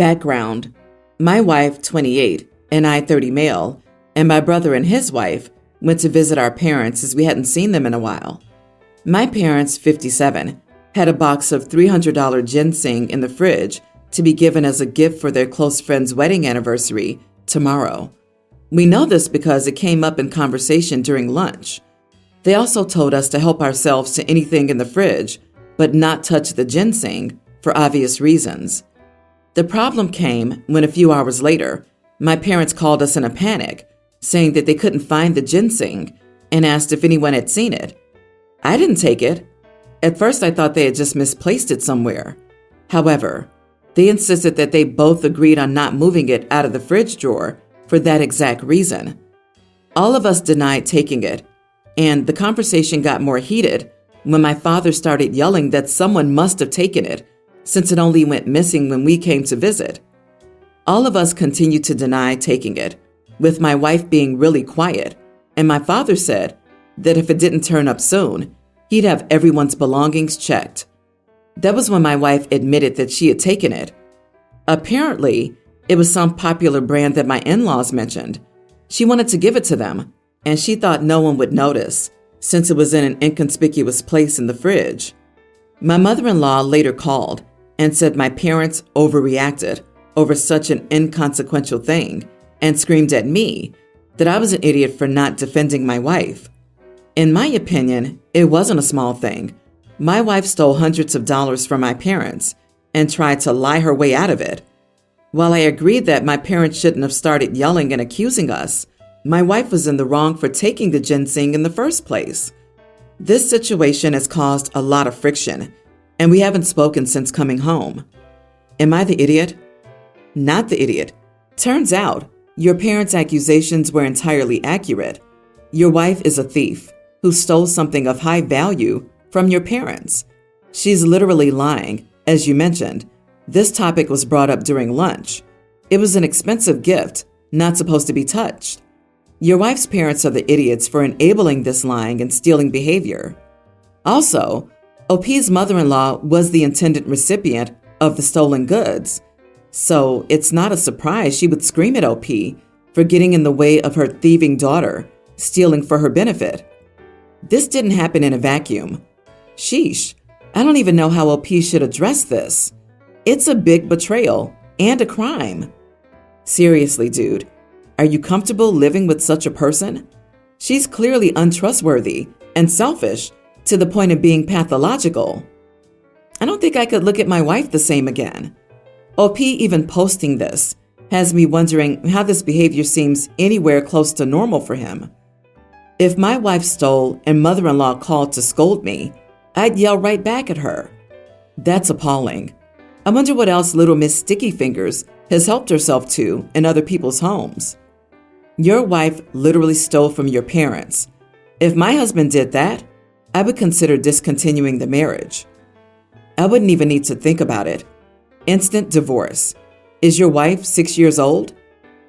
Background: my wife, 28, and I, 30 male, and my brother and his wife went to visit our parents as we hadn't seen them in a while. My parents, 57, had a box of $300 ginseng in the fridge to be given as a gift for their close friend's wedding anniversary tomorrow. We know this because it came up in conversation during lunch. They also told us to help ourselves to anything in the fridge, but not touch the ginseng for obvious reasons. The problem came when a few hours later, my parents called us in a panic, saying that they couldn't find the ginseng and asked if anyone had seen it. I didn't take it. At first, I thought they had just misplaced it somewhere. However, they insisted that they both agreed on not moving it out of the fridge drawer for that exact reason. All of us denied taking it, and the conversation got more heated when my father started yelling that someone must have taken it, since it only went missing when we came to visit. All of us continued to deny taking it, with my wife being really quiet, and my father said that if it didn't turn up soon, he'd have everyone's belongings checked. That was when my wife admitted that she had taken it. Apparently, it was some popular brand that my in-laws mentioned. She wanted to give it to them, and she thought no one would notice, since it was in an inconspicuous place in the fridge. My mother-in-law later called and said my parents overreacted over such an inconsequential thing and screamed at me that I was an idiot for not defending my wife. In my opinion, it wasn't a small thing. My wife stole hundreds of dollars from my parents and tried to lie her way out of it. While I agreed that my parents shouldn't have started yelling and accusing us, my wife was in the wrong for taking the ginseng in the first place. This situation has caused a lot of friction, and we haven't spoken since coming home. Am I the idiot? Not the idiot. Turns out, your parents' accusations were entirely accurate. Your wife is a thief who stole something of high value from your parents. She's literally lying, as you mentioned. This topic was brought up during lunch. It was an expensive gift, not supposed to be touched. Your wife's parents are the idiots for enabling this lying and stealing behavior. Also, OP's mother-in-law was the intended recipient of the stolen goods. So it's not a surprise she would scream at OP for getting in the way of her thieving daughter, stealing for her benefit. This didn't happen in a vacuum. Sheesh, I don't even know how OP should address this. It's a big betrayal and a crime. Seriously, dude, are you comfortable living with such a person? She's clearly untrustworthy and selfish to the point of being pathological. I don't think I could look at my wife the same again. OP even posting this has me wondering how this behavior seems anywhere close to normal for him. If my wife stole and mother-in-law called to scold me, I'd yell right back at her. That's appalling. I wonder what else little Miss Sticky Fingers has helped herself to in other people's homes. Your wife literally stole from your parents. If my husband did that, I would consider discontinuing the marriage. I wouldn't even need to think about it. Instant divorce. Is your wife 6 years old?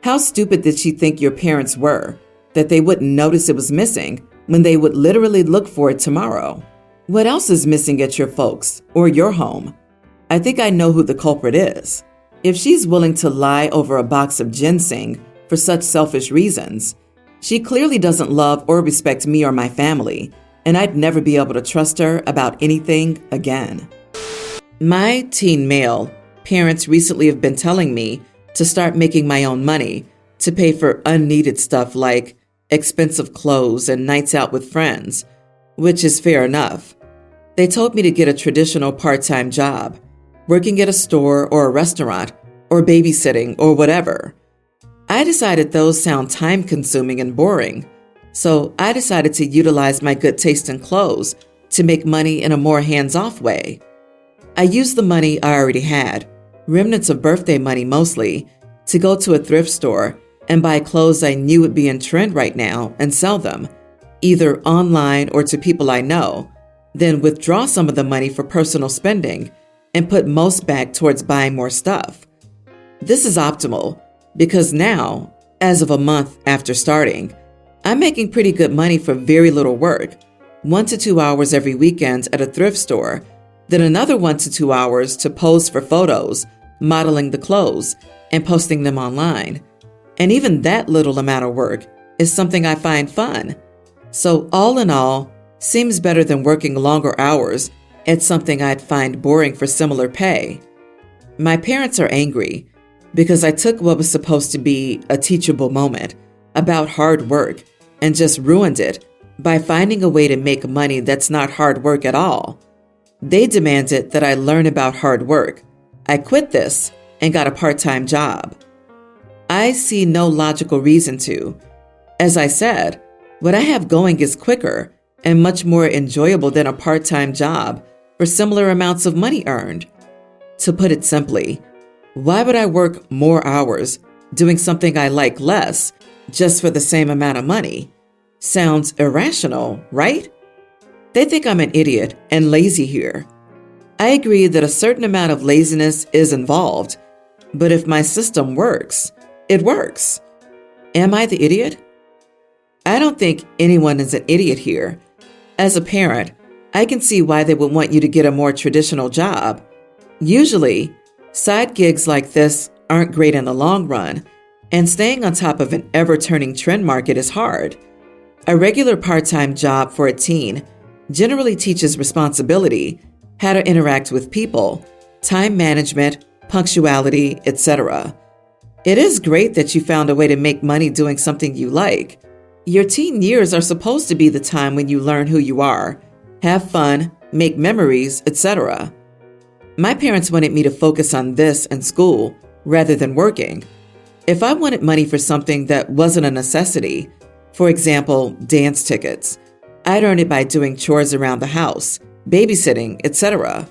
How stupid did she think your parents were, that they wouldn't notice it was missing when they would literally look for it tomorrow? What else is missing at your folks or your home? I think I know who the culprit is. If she's willing to lie over a box of ginseng for such selfish reasons, she clearly doesn't love or respect me or my family, and I'd never be able to trust her about anything again. My teen male parents recently have been telling me to start making my own money to pay for unneeded stuff like expensive clothes and nights out with friends, which is fair enough. They told me to get a traditional part-time job, working at a store or a restaurant or babysitting or whatever. I decided those sound time-consuming and boring, so I decided to utilize my good taste in clothes to make money in a more hands-off way. I used the money I already had, remnants of birthday money mostly, to go to a thrift store and buy clothes I knew would be in trend right now and sell them, either online or to people I know, then withdraw some of the money for personal spending and put most back towards buying more stuff. This is optimal because now, as of a month after starting, I'm making pretty good money for very little work, 1 to 2 hours every weekend at a thrift store, then another 1 to 2 hours to pose for photos modeling the clothes and posting them online. And even that little amount of work is something I find fun. So all in all, seems better than working longer hours at something I'd find boring for similar pay. My parents are angry because I took what was supposed to be a teachable moment about hard work and just ruined it by finding a way to make money that's not hard work at all. They demanded that I learn about hard work. I quit this and got a part-time job. I see no logical reason to. As I said, what I have going is quicker and much more enjoyable than a part-time job for similar amounts of money earned. To put it simply, why would I work more hours doing something I like less just for the same amount of money? Sounds irrational, right? They think I'm an idiot and lazy here. I agree that a certain amount of laziness is involved, but if my system works, it works. Am I the idiot? I don't think anyone is an idiot here. As a parent, I can see why they would want you to get a more traditional job. Usually, side gigs like this aren't great in the long run, and staying on top of an ever-turning trend market is hard. A regular part-time job for a teen generally teaches responsibility, how to interact with people, time management, punctuality, etc. It is great that you found a way to make money doing something you like. Your teen years are supposed to be the time when you learn who you are, have fun, make memories, etc. My parents wanted me to focus on this and school rather than working. If I wanted money for something that wasn't a necessity, for example, dance tickets, I'd earn it by doing chores around the house, babysitting, etc.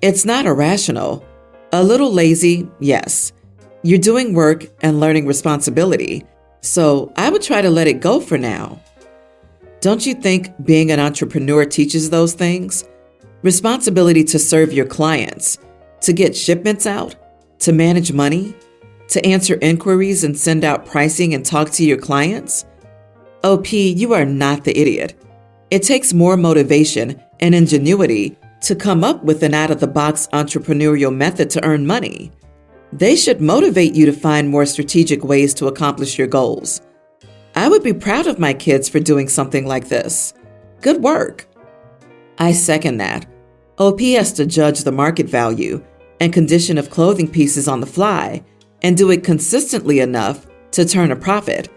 It's not irrational. A little lazy, yes. You're doing work and learning responsibility, so I would try to let it go for now. Don't you think being an entrepreneur teaches those things? Responsibility to serve your clients, to get shipments out, to manage money, to answer inquiries and send out pricing and talk to your clients? OP, you are not the idiot. It takes more motivation and ingenuity to come up with an out-of-the-box entrepreneurial method to earn money. They should motivate you to find more strategic ways to accomplish your goals. I would be proud of my kids for doing something like this. Good work. I second that. OP has to judge the market value and condition of clothing pieces on the fly and do it consistently enough to turn a profit.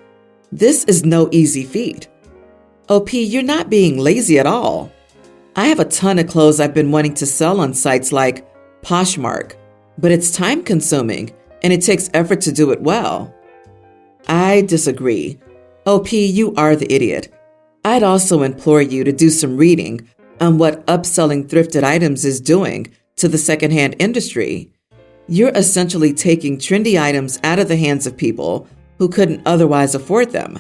This is no easy feat. OP, you're not being lazy at all. I have a ton of clothes I've been wanting to sell on sites like Poshmark, but it's time-consuming and it takes effort to do it well. I disagree. OP, you are the idiot. I'd also implore you to do some reading on what upselling thrifted items is doing to the secondhand industry. You're essentially taking trendy items out of the hands of people who couldn't otherwise afford them.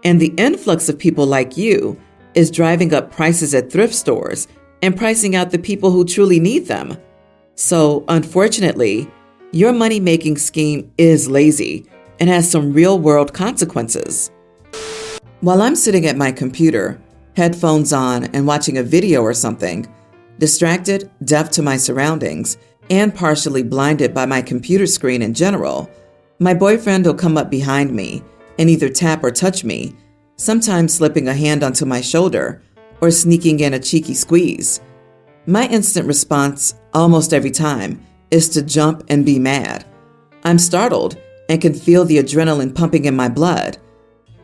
And the influx of people like you is driving up prices at thrift stores and pricing out the people who truly need them. So, unfortunately, your money-making scheme is lazy and has some real-world consequences. While I'm sitting at my computer, headphones on, and watching a video or something, distracted, deaf to my surroundings, and partially blinded by my computer screen in general, my boyfriend will come up behind me and either tap or touch me, sometimes slipping a hand onto my shoulder or sneaking in a cheeky squeeze. My instant response, almost every time, is to jump and be mad. I'm startled and can feel the adrenaline pumping in my blood.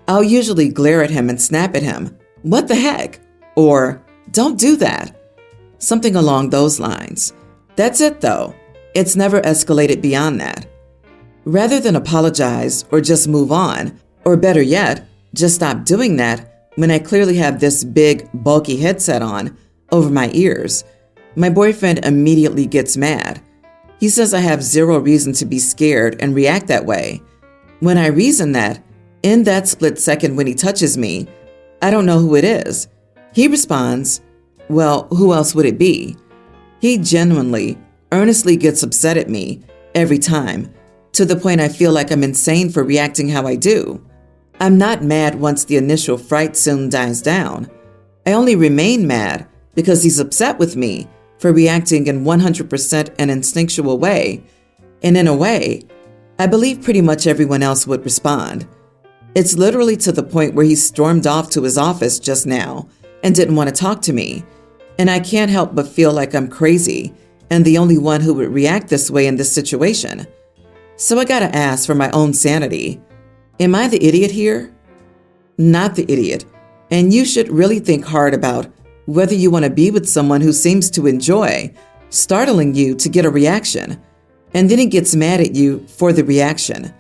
I'll usually glare at him and snap at him, "What the heck?" or "Don't do that." Something along those lines. That's it though. It's never escalated beyond that. Rather than apologize or just move on, or better yet, just stop doing that when I clearly have this big, bulky headset on over my ears, my boyfriend immediately gets mad. He says I have zero reason to be scared and react that way. When I reason that, in that split second when he touches me, I don't know who it is. He responds, "Well, who else would it be?" He genuinely, earnestly gets upset at me every time, to the point I feel like I'm insane for reacting how I do. I'm not mad once the initial fright soon dies down. I only remain mad because he's upset with me for reacting in 100% an instinctual way And in a way, I believe pretty much everyone else would respond. It's literally to the point where he stormed off to his office just now and didn't want to talk to me. And I can't help but feel like I'm crazy and the only one who would react this way in this situation. So I gotta ask for my own sanity. Am I the idiot here? Not the idiot. And you should really think hard about whether you want to be with someone who seems to enjoy startling you to get a reaction, and then he gets mad at you for the reaction.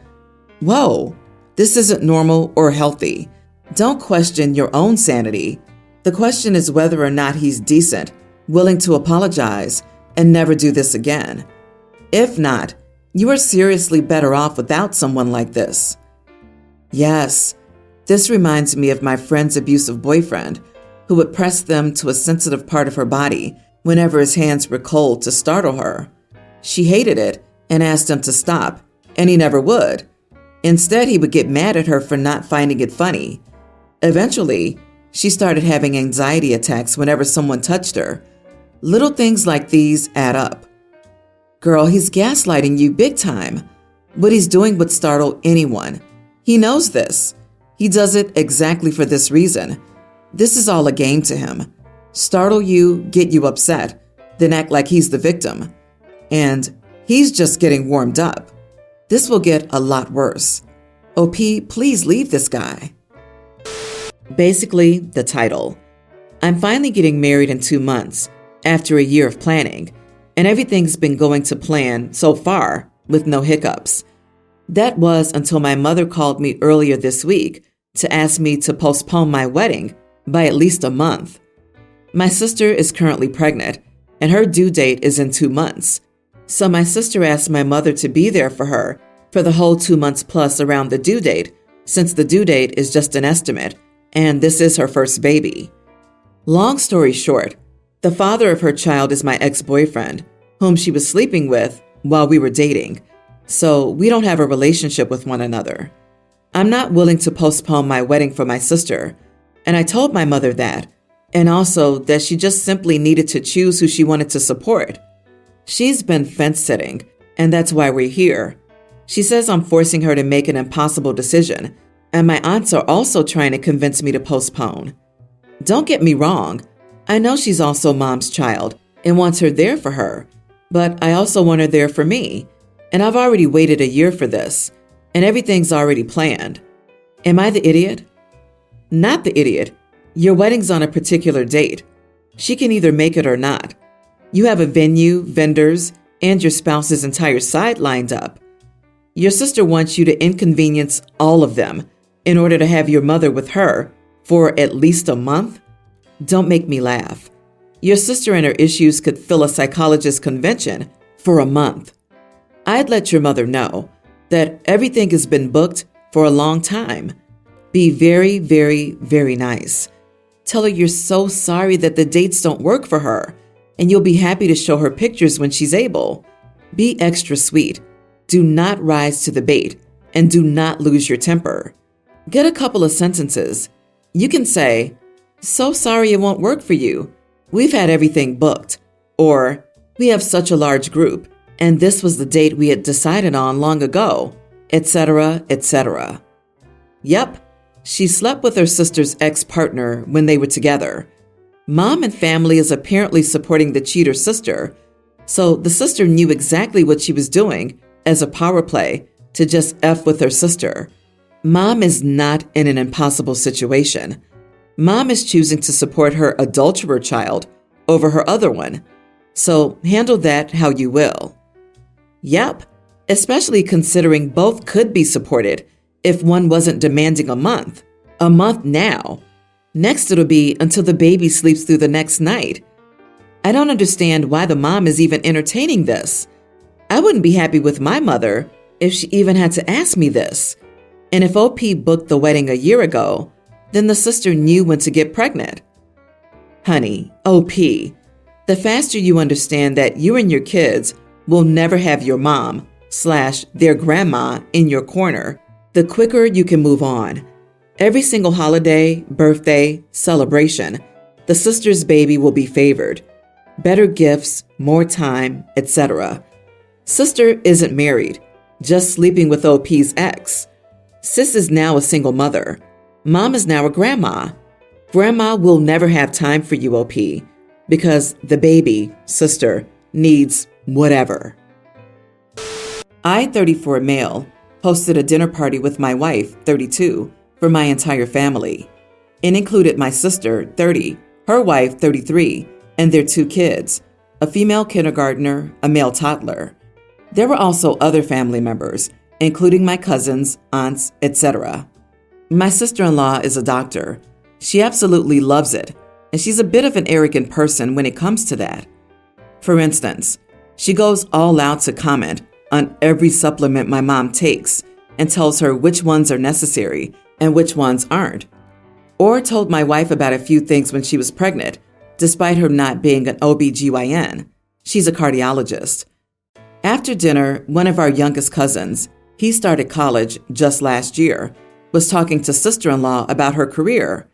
Whoa, this isn't normal or healthy. Don't question your own sanity. The question is whether or not he's decent, willing to apologize, and never do this again. If not, you are seriously better off without someone like this. Yes, this reminds me of my friend's abusive boyfriend, who would press them to a sensitive part of her body whenever his hands were cold to startle her. She hated it and asked him to stop, and he never would. Instead, he would get mad at her for not finding it funny. Eventually, she started having anxiety attacks whenever someone touched her. Little things like these add up. Girl, he's gaslighting you big time. What he's doing would startle anyone. He knows this. He does it exactly for this reason. This is all a game to him. Startle you, get you upset, then act like he's the victim. And he's just getting warmed up. This will get a lot worse. OP, please leave this guy. Basically, the title. I'm finally getting married in 2 months, after a year of planning, and everything's been going to plan so far with no hiccups. That was until my mother called me earlier this week to ask me to postpone my wedding by at least a month. My sister is currently pregnant, and her due date is in 2 months. So my sister asked my mother to be there for her for the whole 2 months plus around the due date, since the due date is just an estimate, and this is her first baby. Long story short, the father of her child is my ex-boyfriend, whom she was sleeping with while we were dating, so we don't have a relationship with one another. I'm not willing to postpone my wedding for my sister, and I told my mother that, and also that she just simply needed to choose who she wanted to support. She's been fence-sitting, and that's why we're here. She says I'm forcing her to make an impossible decision, and my aunts are also trying to convince me to postpone. Don't get me wrong, I know she's also mom's child and wants her there for her, but I also want her there for me, and I've already waited a year for this, and everything's already planned. Am I the idiot? Not the idiot. Your wedding's on a particular date. She can either make it or not. You have a venue, vendors, and your spouse's entire side lined up. Your sister wants you to inconvenience all of them in order to have your mother with her for at least a month? Don't make me laugh. Your sister and her issues could fill a psychologist convention for a month. I'd let your mother know that everything has been booked for a long time. Be very, very, very nice. Tell her you're so sorry that the dates don't work for her, and you'll be happy to show her pictures when she's able. Be extra sweet. Do not rise to the bait, and do not lose your temper. Get a couple of sentences. You can say, "So sorry it won't work for you. We've had everything booked." Or, "We have such a large group, and this was the date we had decided on long ago," etc., etc. Yep, she slept with her sister's ex-partner when they were together. Mom and family is apparently supporting the cheater sister, so the sister knew exactly what she was doing as a power play to just F with her sister. Mom is not in an impossible situation. Mom is choosing to support her adulterer child over her other one, so handle that how you will. Yep, especially considering both could be supported if one wasn't demanding a month. A month now. Next it'll be until the baby sleeps through the next night. I don't understand why the mom is even entertaining this. I wouldn't be happy with my mother if she even had to ask me this. And if OP booked the wedding a year ago, then the sister knew when to get pregnant. Honey, OP, the faster you understand that you and your kids will never have your mom/their grandma in your corner, the quicker you can move on. Every single holiday, birthday, celebration, the sister's baby will be favored. Better gifts, more time, etc. Sister isn't married, just sleeping with OP's ex. Sis is now a single mother. Mom is now a grandma. Grandma will never have time for you, OP, because the baby, sister, needs whatever. I, 34 male, hosted a dinner party with my wife, 32, for my entire family. It included my sister, 30, her wife, 33, and their 2 kids, a female kindergartner, a male toddler. There were also other family members, including my cousins, aunts, etc. My sister-in-law is a doctor. She absolutely loves it, and she's a bit of an arrogant person when it comes to that. For instance, she goes all out to comment on every supplement my mom takes and tells her which ones are necessary and which ones aren't. Or told my wife about a few things when she was pregnant, despite her not being an OBGYN. She's a cardiologist. After dinner, one of our youngest cousins, he started college just last year, was talking to sister-in-law about her career.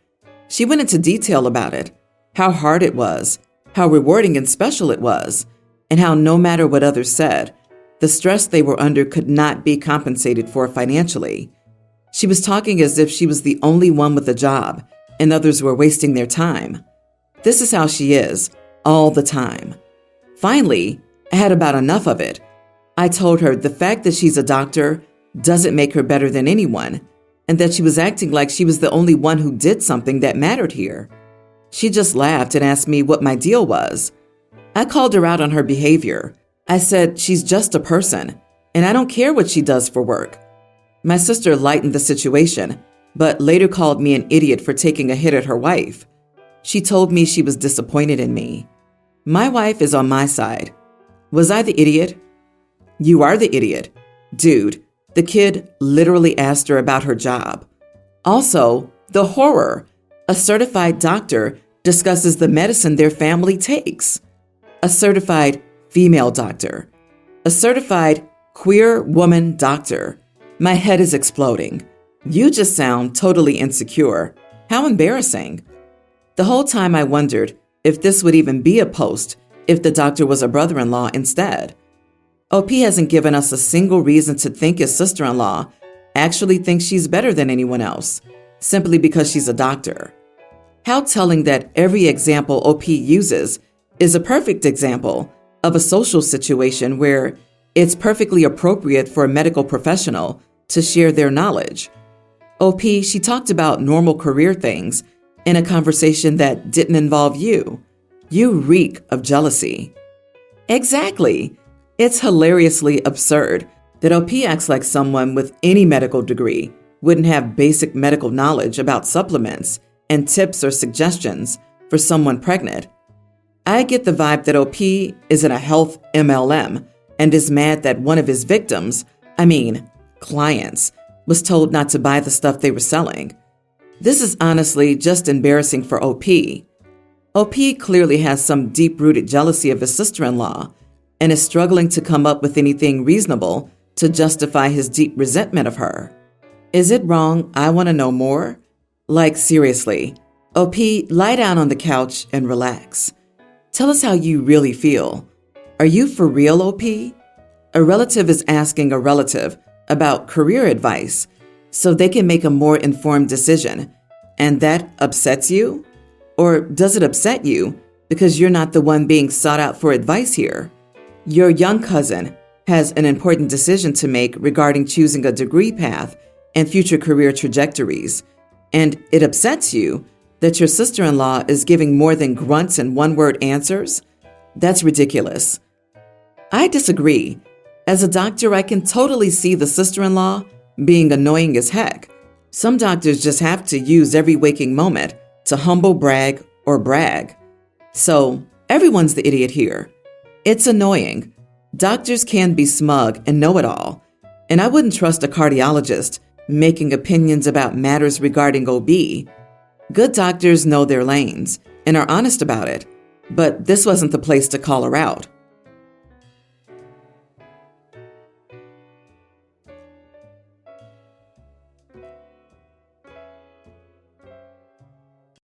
She went into detail about it, how hard it was, how rewarding and special it was, and how no matter what others said, the stress they were under could not be compensated for financially. She was talking as if she was the only one with a job and others were wasting their time. This is how she is, all the time. Finally, I had about enough of it. I told her the fact that she's a doctor doesn't make her better than anyone, and that she was acting like she was the only one who did something that mattered here. She just laughed and asked me what my deal was. I called her out on her behavior. I said she's just a person, and I don't care what she does for work. My sister lightened the situation, but later called me an idiot for taking a hit at her wife. She told me she was disappointed in me. My wife is on my side. Was I the idiot? You are the idiot. Dude, the kid literally asked her about her job. Also, the horror. A certified doctor discusses the medicine their family takes. A certified female doctor. A certified queer woman doctor. My head is exploding. You just sound totally insecure. How embarrassing. The whole time I wondered if this would even be a post if the doctor was a brother-in-law instead. OP hasn't given us a single reason to think his sister-in-law actually thinks she's better than anyone else, simply because she's a doctor. How telling that every example OP uses is a perfect example of a social situation where it's perfectly appropriate for a medical professional to share their knowledge. OP, she talked about normal career things in a conversation that didn't involve you. You reek of jealousy. Exactly. It's hilariously absurd that OP acts like someone with any medical degree wouldn't have basic medical knowledge about supplements and tips or suggestions for someone pregnant. I get the vibe that OP is in a health MLM and is mad that one of his victims, clients, was told not to buy the stuff they were selling. This is honestly just embarrassing for OP. OP clearly has some deep-rooted jealousy of his sister-in-law and is struggling to come up with anything reasonable to justify his deep resentment of her. Is it wrong? I want to know more. Like, seriously, OP, lie down on the couch and relax. Tell us how you really feel. Are you for real, OP? A relative is asking a relative about career advice so they can make a more informed decision, and that upsets you? Or does it upset you because you're not the one being sought out for advice here? Your young cousin has an important decision to make regarding choosing a degree path and future career trajectories, and it upsets you that your sister-in-law is giving more than grunts and one-word answers? That's ridiculous. I disagree. As a doctor, I can totally see the sister-in-law being annoying as heck. Some doctors just have to use every waking moment to humble brag or brag. So, everyone's the idiot here. It's annoying. Doctors can be smug and know-it-all, and I wouldn't trust a cardiologist making opinions about matters regarding OB. Good doctors know their lanes and are honest about it, but this wasn't the place to call her out.